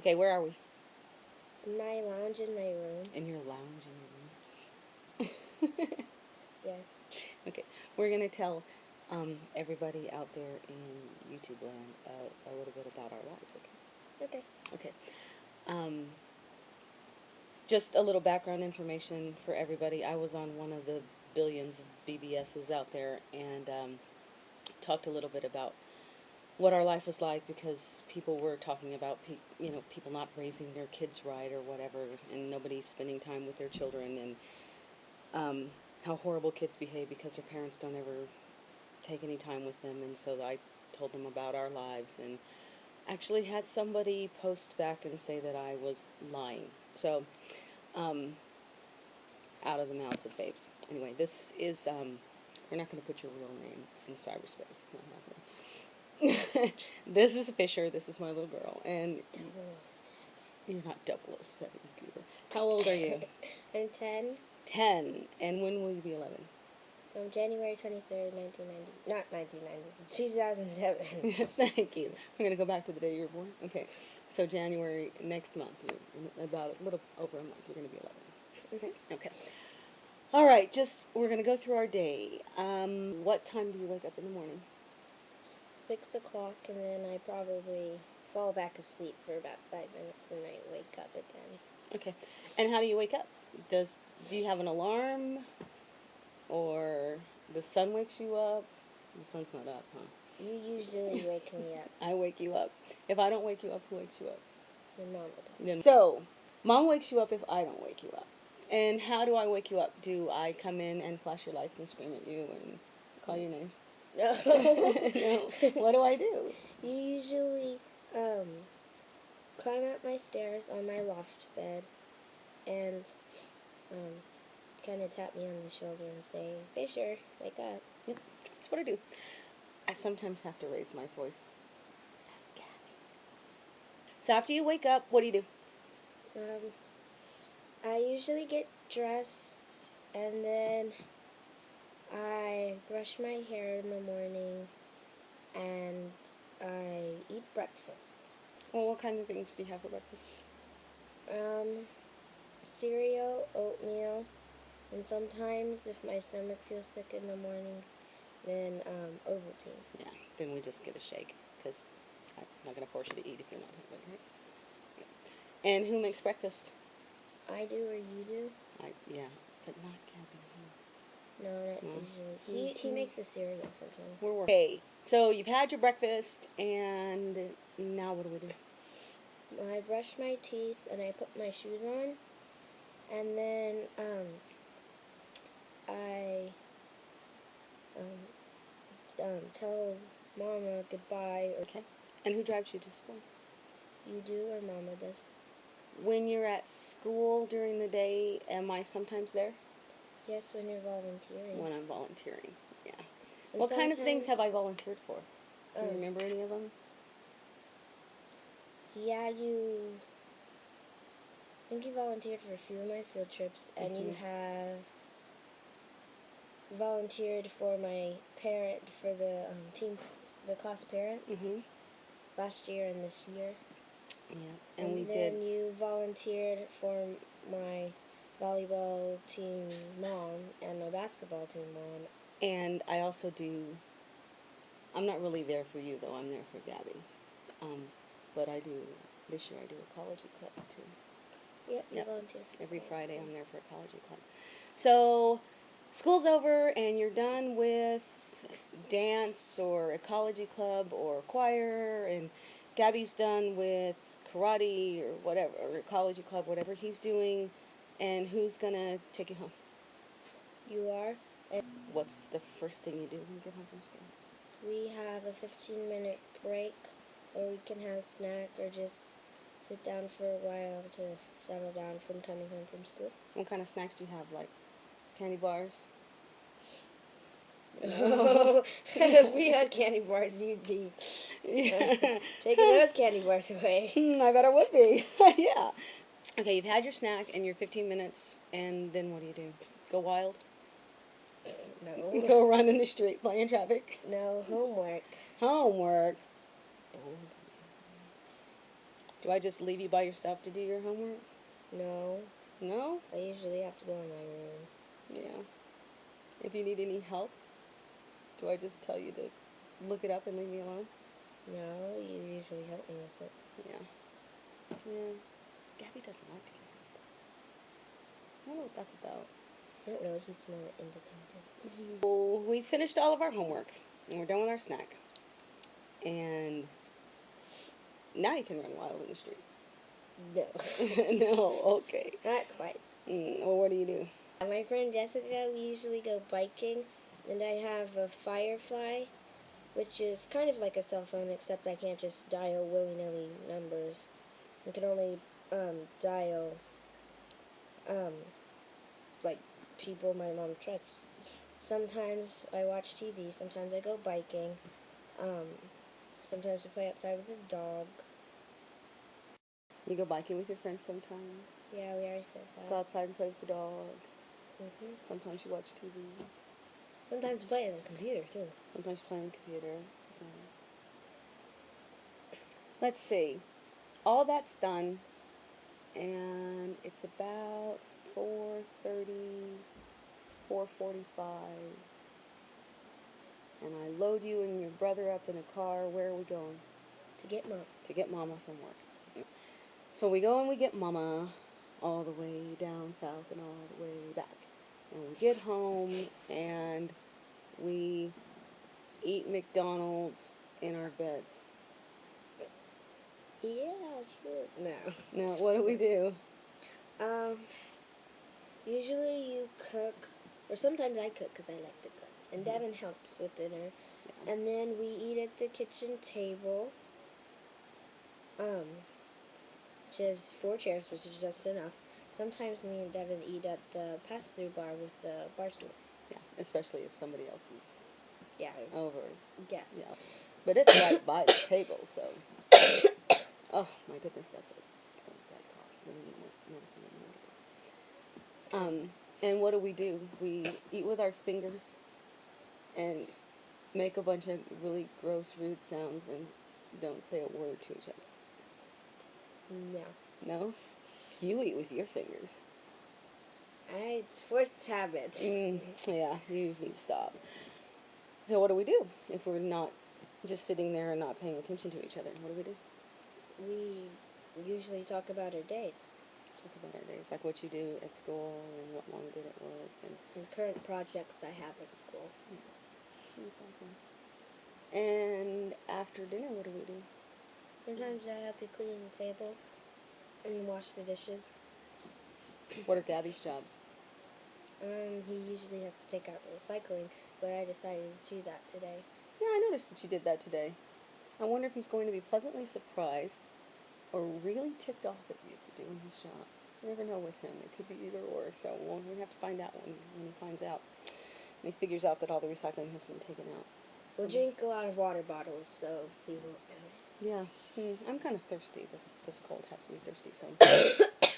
Okay, where are we? My lounge in my room. In your lounge in your room. Yes. Okay, we're going to tell everybody out there in YouTube land a little bit about our lives, okay? Okay. Okay. Just a little background information for everybody. I was on one of the billions of BBSs out there and talked a little bit about what our life was like because people were talking about people not raising their kids right or whatever, and nobody spending time with their children, and how horrible kids behave because their parents don't ever take any time with them. And so I told them about our lives, and actually had somebody post back and say that I was lying. So out of the mouths of babes. Anyway, this is we're not going to put your real name in cyberspace. It's not happening. This is Fisher. This is my little girl. And you're not 007, Goober. How old are you? I'm 10. 10. And when will you be 11? January 23rd, 1990. Not 1990. 2007. Thank you. We're going to go back to the day you were born. Okay. So January next month, about a little over a month, you're going to be 11. Okay. All right. We're going to go through our day. What time do you wake up in the morning? 6 o'clock, and then I probably fall back asleep for about 5 minutes, and I wake up again. Okay. And how do you wake up? Do you have an alarm? Or the sun wakes you up? The sun's not up, huh? You usually wake me up. I wake you up. If I don't wake you up, who wakes you up? Your mom does. So, Mom wakes you up if I don't wake you up. And how do I wake you up? Do I come in and flash your lights and scream at you and call you names? No. No. What do I do? You usually climb up my stairs on my loft bed and kind of tap me on the shoulder and say, Fisher, wake up. Yep, that's what I do. I sometimes have to raise my voice. So after you wake up, what do you do? I usually get dressed and then I brush my hair in the morning and I eat breakfast. Well, what kind of things do you have for breakfast? Cereal, oatmeal, and sometimes if my stomach feels sick in the morning, then Ovaltine. Yeah, then we just get a shake because I'm not going to force you to eat if you're not hungry, right? Yeah. And who makes breakfast? I do, or you do? Yeah, but not Gabby. No, not usually. He makes the cereal sometimes. Okay, so you've had your breakfast, and now what do we do? I brush my teeth, and I put my shoes on, and then I tell Mama goodbye. Okay, and who drives you to school? You do, or Mama does. When you're at school during the day, am I sometimes there? Yes, when you're volunteering. When I'm volunteering, yeah. And what kind of things have I volunteered for? Do you remember any of them? Yeah, I think you volunteered for a few of my field trips, and you have volunteered for my parent, for the class parent, last year and this year. Yeah, and then did. You volunteered for my volleyball team mom and my basketball team mom. And I also do, I'm not really there for you, though. I'm there for Gabby. But this year I do ecology club, too. Yep, you volunteer. Every Friday I'm there for ecology club. So, school's over and you're done with dance or ecology club or choir, and Gabby's done with karate or whatever, or ecology club, whatever he's doing, and who's going to take you home? You are. And what's the first thing you do when you get home from school? We have a 15-minute break, or we can have a snack, or just sit down for a while to settle down from coming home from school. What kind of snacks do you have, like candy bars? If we had candy bars, you'd be taking those candy bars away. I bet I would be. Yeah. Okay, you've had your snack and your 15 minutes, and then what do? Go wild? No. Go run in the street, play in traffic? No, homework. Homework? Do I just leave you by yourself to do your homework? No, No? I usually have to go in my room. Yeah. If you need any help, do I just tell you to look it up and leave me alone? No, you usually help me with it. Yeah. Yeah. Gabby doesn't like to get help. I don't know what that's about. I don't know, he's more independent. So we finished all of our homework, and we're done with our snack. And now you can run wild in the street. No. No, okay. Not quite. Well, what do you do? My friend Jessica, we usually go biking, and I have a Firefly, which is kind of like a cell phone, except I can't just dial willy-nilly numbers. I can only dial, like, people my mom trusts. Sometimes I watch TV, sometimes I go biking, sometimes I play outside with a dog. You go biking with your friends sometimes. Yeah, we already said that. Go outside and play with the dog. Mm-hmm. Sometimes you watch TV. Sometimes play on the computer, too. Sometimes you play on the computer. Let's see. All that's done, and it's about 4:30, 4:45, and I load you and your brother up in a car. Where are we going? To get Mom. To get Mama from work. So we go and we get Mama all the way down south and all the way back. And we get home and we eat McDonald's in our beds. Yeah, sure. No. Now, what do we do? Usually you cook, or sometimes I cook because I like to cook, and Devin helps with dinner. Yeah. And then we eat at the kitchen table, just 4 chairs, which is just enough. Sometimes me and Devin eat at the pass-through bar with the bar stools. Yeah, especially if somebody else is Yeah, over. yes. Yeah. But it's right by the table, so. Oh, my goodness, that's a bad cough. Really need more medicine in the and what do? We eat with our fingers and make a bunch of really gross, rude sounds and don't say a word to each other. No. No? You eat with your fingers. It's forced habit. Yeah, you need to stop. So what do we do if we're not just sitting there and not paying attention to each other? What do we do? We usually talk about our days. Talk about our days, like what you do at school and what Mom did at work. And current projects I have at school. Exactly. And after dinner, what do we do? Sometimes I help you clean the table and wash the dishes. What are Gabby's jobs? He usually has to take out the recycling, but I decided to do that today. Yeah, I noticed that you did that today. I wonder if he's going to be pleasantly surprised or really ticked off at you for doing his job. You never know with him. It could be either or, so we have to find out when he finds out. And he figures out that all the recycling has been taken out. We'll drink a lot of water bottles, so he won't notice. Yeah, I'm kind of thirsty. This cold has me thirsty, so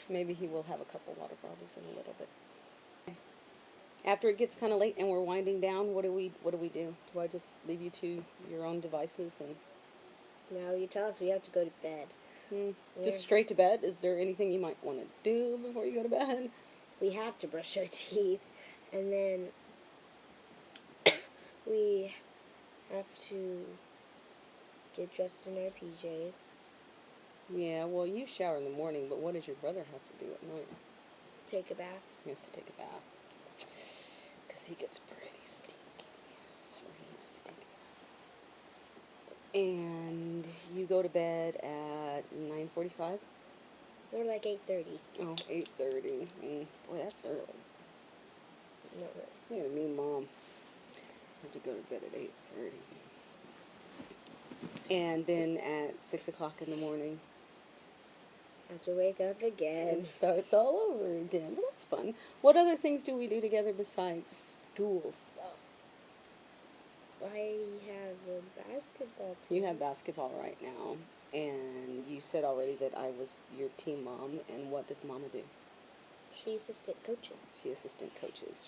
maybe he will have a couple water bottles in a little bit. After it gets kind of late and we're winding down, what do we do? Do I just leave you to your own devices and No, you tell us we have to go to bed. just straight to bed? Is there anything you might want to do before you go to bed? We have to brush our teeth, and then we have to get dressed in our PJs. Yeah, well, you shower in the morning, but what does your brother have to do at night? Take a bath. He has to take a bath. Because he gets pretty stinky. So he has to take a bath. And you go to bed at 9:45? More like 8:30. Oh, 8:30. Boy, that's early. No, I got a mean mom. I have to go to bed at 8:30. And then at 6 o'clock in the morning, I have to wake up again. it starts all over again. But that's fun. What other things do we do together besides school stuff? I have a basketball team. You have basketball right now, and you said already that I was your team mom, and what does Mama do? She assistant coaches. She assistant coaches.